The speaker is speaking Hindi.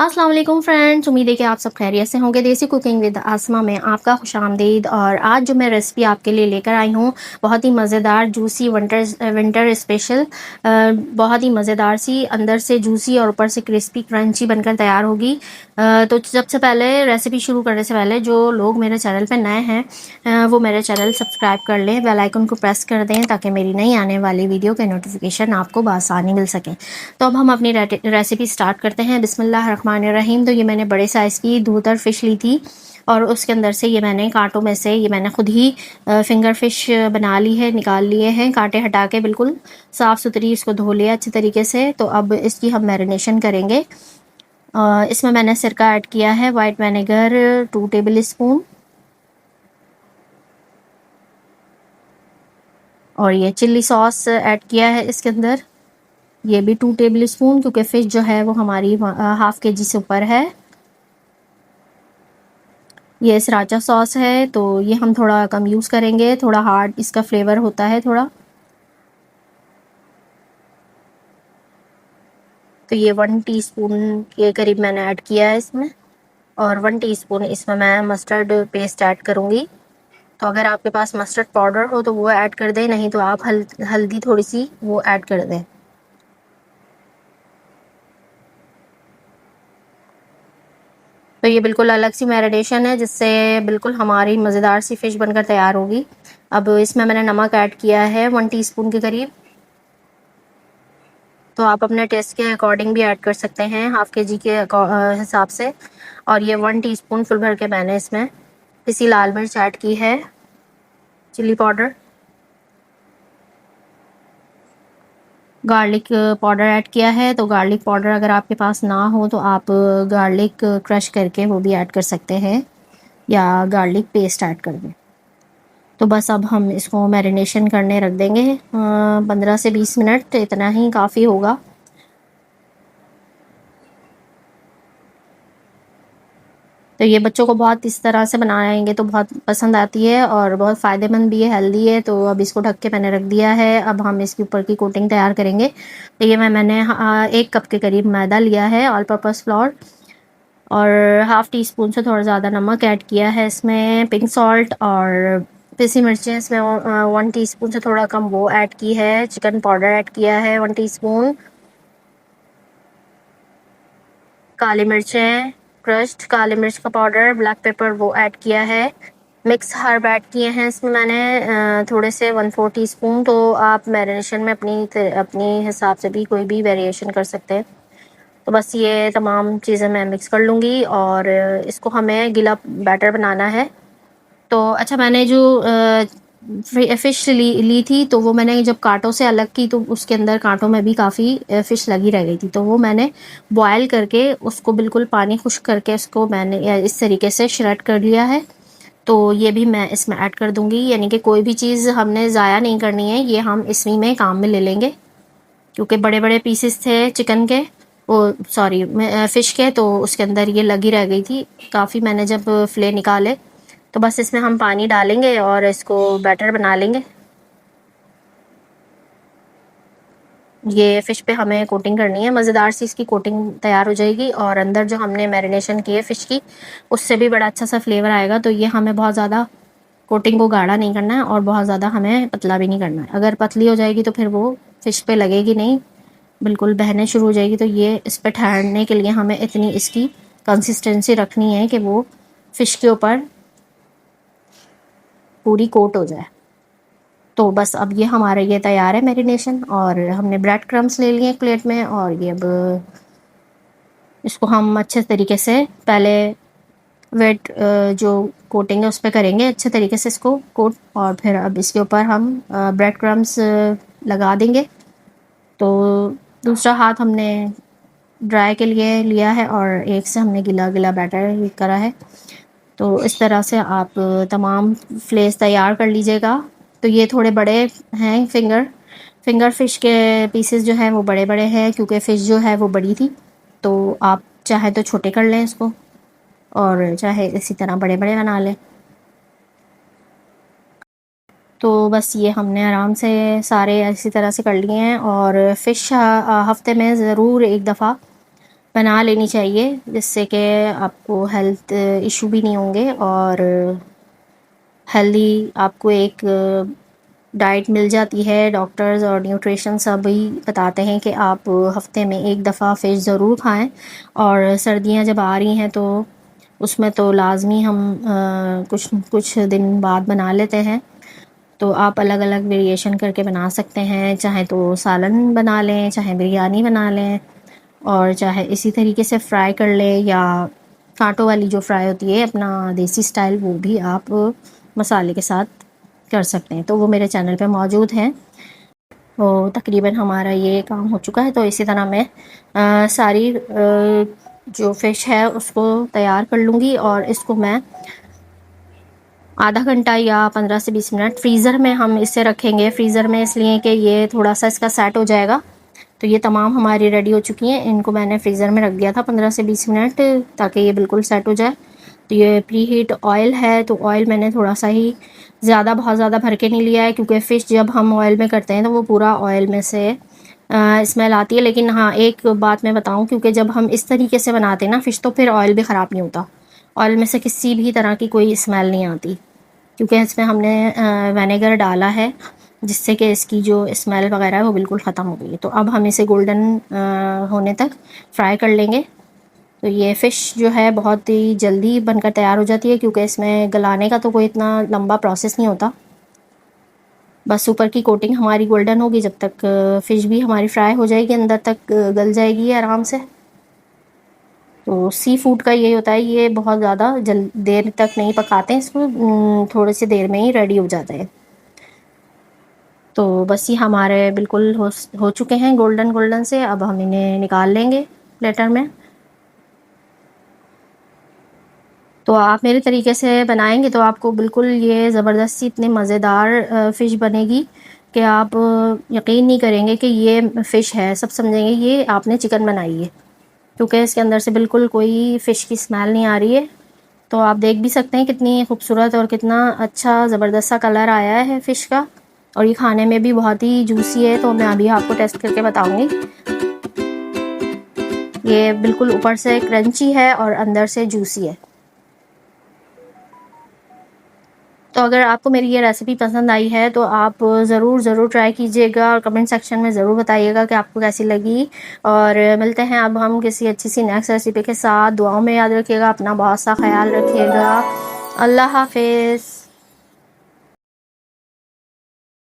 अस्सलाम वालेकुम फ्रेंड्स, उम्मीद है कि आप सब खैरियत से होंगे। देसी कुकिंग विद आसमा में आपका खुशामदीद। और आज जो मैं रेसिपी आपके लिए लेकर आई हूँ, बहुत ही मज़ेदार जूसी विंटर स्पेशल, बहुत ही मज़ेदार सी, अंदर से जूसी और ऊपर से क्रिस्पी क्रंची बनकर तैयार होगी। तो सबसे पहले रेसिपी शुरू करने से पहले जो लोग मेरे चैनल पर नए हैं, वो मेरे चैनल सब्सक्राइब कर लें, बेल आइकन को प्रेस कर दें ताकि मेरी नई आने वाली वीडियो के नोटिफिकेशन आपको बआसानी मिल सकें। तो अब हम अपनी रेसिपी स्टार्ट करते हैं। बिस्मिल्लाहिर्रहमानिर्रहीम। तो ये मैंने बड़े साइज़ की धूतर फ़िश ली थी और उसके अंदर से ये मैंने कांटों में से ये मैंने खुद ही फिंगर फ़िश बना ली है, निकाल लिए हैं कांटे हटा के, बिल्कुल साफ़ सुथरी इसको धो लिया अच्छे तरीके से। तो अब इसकी हम मैरिनेशन करेंगे। इसमें मैंने सिरका ऐड किया है, वाइट विनेगर 2 टेबल स्पून, और ये चिल्ली सॉस ऐड किया है इसके अंदर, ये भी 2 टेबल स्पून, क्योंकि फ़िश जो है वो हमारी हाफ़ केजी से ऊपर है। ये सराचा सॉस है, तो ये हम थोड़ा कम यूज़ करेंगे, थोड़ा हार्ड इसका फ्लेवर होता है थोड़ा। तो ये 1 टीस्पून के करीब मैंने ऐड किया है इसमें, और 1 टीस्पून इसमें मैं मस्टर्ड पेस्ट ऐड करूँगी। तो अगर आपके पास मस्टर्ड पाउडर हो तो वो ऐड कर दें, नहीं तो आप हल्दी थोड़ी सी वो ऐड कर दें। तो ये बिल्कुल अलग सी मैरिनेशन है, जिससे बिल्कुल हमारी मज़ेदार सी फ़िश बनकर तैयार होगी। अब इसमें मैंने नमक ऐड किया है 1 टीस्पून के करीब। तो आप अपने टेस्ट के अकॉर्डिंग भी ऐड कर सकते हैं, हाफ़ केजी के हिसाब से। और ये 1 टीस्पून फुल भर के मैंने इसमें पिसी लाल मिर्च ऐड की है, chilli powder, garlic powder add किया है। तो गार्लिक पाउडर अगर आपके पास ना हो तो आप गार्लिक क्रश करके वो भी ऐड कर सकते हैं, या गार्लिक पेस्ट ऐड कर दें। तो बस अब हम इसको मैरिनेशन करने रख देंगे 15 से 20 मिनट, इतना ही काफ़ी होगा। तो ये बच्चों को बहुत इस तरह से बनाएंगे तो बहुत पसंद आती है और बहुत फ़ायदेमंद भी है, हेल्दी है। तो अब इसको ढक के मैंने रख दिया है। अब हम इसके ऊपर की कोटिंग तैयार करेंगे। तो ये मैंने 1 कप के करीब मैदा लिया है, ऑल पर्पज़ फ्लोर, और हाफ़ टी स्पून से थोड़ा ज़्यादा नमक ऐड किया है इसमें, पिंक सॉल्ट, और पिसी मिर्चें इसमें 1 टीस्पून से थोड़ा कम वो ऐड की है, चिकन पाउडर ऐड किया है 1 टीस्पून, काली मिर्चें, क्रश्ड काली मिर्च का पाउडर, ब्लैक पेपर वो ऐड किया है, मिक्स हर्ब ऐड किए हैं इसमें मैंने थोड़े से 1/4 टीस्पून। तो आप मैरिनेशन में अपनी हिसाब से भी कोई भी वेरिएशन कर सकते हैं। तो बस ये तमाम चीज़ें मैं मिक्स कर लूँगी और इसको हमें गीला बैटर बनाना है। तो अच्छा, मैंने जो फ़िश ली थी, तो वो मैंने जब काँटों से अलग की तो उसके अंदर काँटों में भी काफ़ी फ़िश लगी रह गई थी। तो वो मैंने बॉयल करके उसको बिल्कुल पानी खुश्क करके उसको मैंने इस तरीके से श्रेड कर लिया है। तो ये भी मैं इसमें ऐड कर दूँगी, यानी कि कोई भी चीज़ हमने ज़ाया नहीं करनी है, ये हम इसी में काम में ले लेंगे। क्योंकि बड़े-बड़े पीसेस थे चिकन के, वो सॉरी फ़िश के, तो उसके अंदर ये लगी रह गई थी काफ़ी। मैंने जब फ़िले निकाले तो बस इसमें हम पानी डालेंगे और इसको बैटर बना लेंगे। ये फ़िश पे हमें कोटिंग करनी है, मज़ेदार सी इसकी कोटिंग तैयार हो जाएगी और अंदर जो हमने मैरिनेशन की है फ़िश की, उससे भी बड़ा अच्छा सा फ्लेवर आएगा। तो ये हमें बहुत ज़्यादा कोटिंग को गाढ़ा नहीं करना है और बहुत ज़्यादा हमें पतला भी नहीं करना है। अगर पतली हो जाएगी तो फिर वो फ़िश पे लगेगी नहीं, बिल्कुल बहने शुरू हो जाएगी। तो ये इस पे ठहरने के लिए हमें इतनी इसकी कंसिस्टेंसी रखनी है कि वो फ़िश के ऊपर पूरी कोट हो जाए। तो बस अब ये हमारा ये तैयार है मैरिनेशन, और हमने ब्रेड क्रम्स ले लिए एक प्लेट में, और ये अब इसको हम अच्छे तरीके से पहले वेट जो कोटिंग है उस पे करेंगे अच्छे तरीके से इसको कोट, और फिर अब इसके ऊपर हम ब्रेड क्रम्स लगा देंगे। तो दूसरा हाथ हमने ड्राई के लिए लिया है और एक से हमने गीला गीला बैटर करा है। तो इस तरह से आप तमाम फ्लेस तैयार कर लीजिएगा। तो ये थोड़े बड़े हैं, फिंगर फ़िश के पीसेस जो हैं वो बड़े-बड़े हैं, क्योंकि फ़िश जो है वो बड़ी थी। तो आप चाहे तो छोटे कर लें इसको, और चाहे इसी तरह बड़े-बड़े बना लें। तो बस ये हमने आराम से सारे इसी तरह से कर लिए हैं। और फ़िश हफ़्ते में ज़रूर एक दफ़ा बना लेनी चाहिए, जिससे कि आपको हेल्थ इशू भी नहीं होंगे और हेल्दी आपको एक डाइट मिल जाती है। डॉक्टर्स और न्यूट्रिशन सभी बताते हैं कि आप हफ्ते में एक दफ़ा फ़िश ज़रूर खाएं। और सर्दियां जब आ रही हैं तो उसमें तो लाजमी हम कुछ कुछ दिन बाद बना लेते हैं। तो आप अलग अलग वेरिएशन करके बना सकते हैं, चाहे तो सालन बना लें, चाहे बिरयानी बना लें, और चाहे इसी तरीके से फ्राई कर लें, या कांटों वाली जो फ्राई होती है अपना देसी स्टाइल, वो भी आप मसाले के साथ कर सकते हैं। तो वो मेरे चैनल पे मौजूद हैं। तो तकरीबन हमारा ये काम हो चुका है। तो इसी तरह मैं सारी जो फ़िश है उसको तैयार कर लूँगी, और इसको मैं आधा घंटा या 15 से 20 मिनट फ्रीज़र में हम इसे रखेंगे। फ्रीज़र में इसलिए कि ये थोड़ा सा इसका सेट हो जाएगा। तो ये तमाम हमारी रेडी हो चुकी हैं। इनको मैंने फ्रीज़र में रख दिया था 15 से 20 मिनट, ताकि ये बिल्कुल सेट हो जाए। तो ये प्री हीट ऑयल है, तो ऑयल मैंने थोड़ा सा ही, ज़्यादा बहुत ज़्यादा भर के नहीं लिया है, क्योंकि फ़िश जब हम ऑयल में करते हैं तो वो पूरा ऑयल में से स्मेल आती है। लेकिन हाँ, एक बात मैं बताऊँ, क्योंकि जब हम इस तरीके से बनाते हैं ना फ़िश, तो फिर ऑयल भी ख़राब नहीं होता। ऑयल में से किसी भी तरह की कोई स्मेल नहीं आती, क्योंकि इसमें हमने विनेगर डाला है, जिससे कि इसकी जो स्मेल वगैरह है वो बिल्कुल ख़त्म हो गई है। तो अब हम इसे गोल्डन होने तक फ्राई कर लेंगे। तो ये फ़िश जो है बहुत ही जल्दी बनकर तैयार हो जाती है, क्योंकि इसमें गलाने का तो कोई इतना लंबा प्रोसेस नहीं होता। बस ऊपर की कोटिंग हमारी गोल्डन होगी, जब तक फ़िश भी हमारी फ्राई हो जाएगी, अंदर तक गल जाएगी आराम से। तो सी फूड का यही होता है, ये बहुत ज़्यादा देर तक नहीं पकाते हैं इसको, थोड़ी सी देर में ही रेडी हो जाता है। तो बस ये हमारे बिल्कुल हो चुके हैं गोल्डन गोल्डन से। अब हम इन्हें निकाल लेंगे प्लेटर में। तो आप मेरे तरीके से बनाएंगे तो आपको बिल्कुल ये ज़बरदस्ती इतनी मज़ेदार फ़िश बनेगी कि आप यकीन नहीं करेंगे कि ये फ़िश है, सब समझेंगे ये आपने चिकन बनाई है, क्योंकि इसके अंदर से बिल्कुल कोई फ़िश की स्मेल नहीं आ रही है। तो आप देख भी सकते हैं कितनी खूबसूरत और कितना अच्छा ज़बरदस्त सा कलर आया है फ़िश का, और ये खाने में भी बहुत ही जूसी है। तो मैं अभी आपको टेस्ट करके बताऊंगी। ये बिल्कुल ऊपर से क्रंची है और अंदर से जूसी है। तो अगर आपको मेरी ये रेसिपी पसंद आई है तो आप ज़रूर ट्राई कीजिएगा, और कमेंट सेक्शन में ज़रूर बताइएगा कि आपको कैसी लगी। और मिलते हैं अब हम किसी अच्छी सी नेक्स्ट रेसिपी के साथ। दुआओं में याद रखिएगा, अपना बहुत सा ख्याल रखिएगा। अल्लाह हाफिज़।